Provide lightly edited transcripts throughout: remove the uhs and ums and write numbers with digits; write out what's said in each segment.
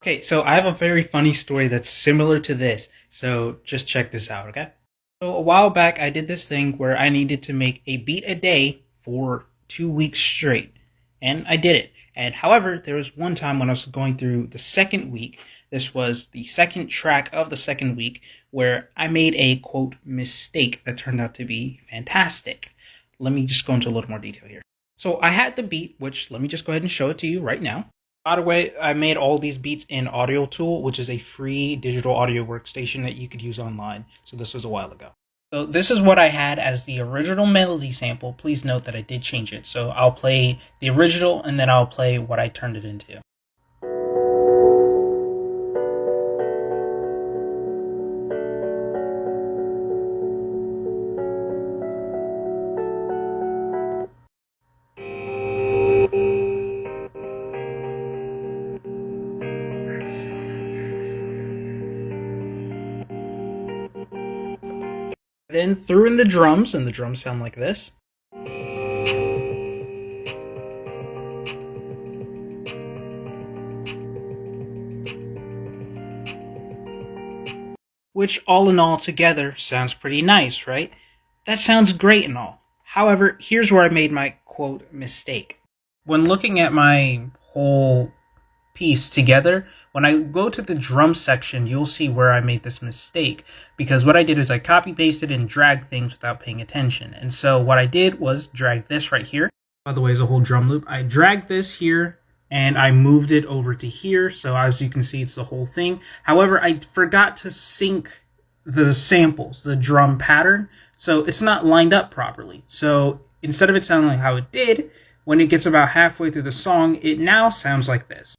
Okay, so I have a very funny story that's similar to this. So just check this out, okay? So a while back, I did this thing where I needed to make a beat a day for 2 weeks straight. And I did it. And however, there was one time when I was going through the second week, this was the second track of the second week, where I made a quote mistake that turned out to be fantastic. Let me just go into a little more detail here. So I had the beat, which let me just go ahead and show it to you right now. By the way, I made all these beats in Audio Tool, which is a free digital audio workstation that you could use online. So this was a while ago. So this is what I had as the original melody sample. Please note that I did change it. So I'll play the original and then I'll play what I turned it into. Then threw in the drums, and the drums sound like this. Which all in all together sounds pretty nice, right? That sounds great and all. However, here's where I made my quote mistake. When looking at my whole piece together, when I go to the drum section, you'll see where I made this mistake, because what I did is I copy pasted and dragged things without paying attention. And so what I did was drag this right here. By the way, is a whole drum loop. I dragged this here and I moved it over to here. So as you can see, it's the whole thing. However, I forgot to sync the samples, the drum pattern. So it's not lined up properly. So instead of it sounding like how it did, when it gets about halfway through the song, it now sounds like this.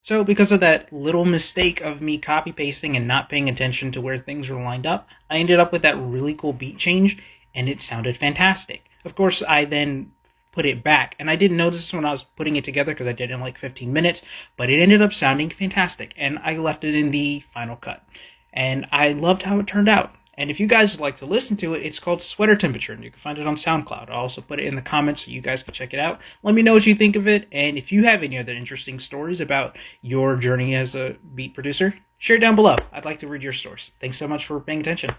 So because of that little mistake of me copy pasting and not paying attention to where things were lined up, I ended up with that really cool beat change and it sounded fantastic. Of course, I then put it back and I didn't notice when I was putting it together because I did it in like 15 minutes, but it ended up sounding fantastic and I left it in the final cut. And I loved how it turned out. And if you guys would like to listen to it, it's called Sweater Temperature, and you can find it on SoundCloud. I'll also put it in the comments so you guys can check it out. Let me know what you think of it, and if you have any other interesting stories about your journey as a beat producer, share it down below. I'd like to read your stories. Thanks so much for paying attention.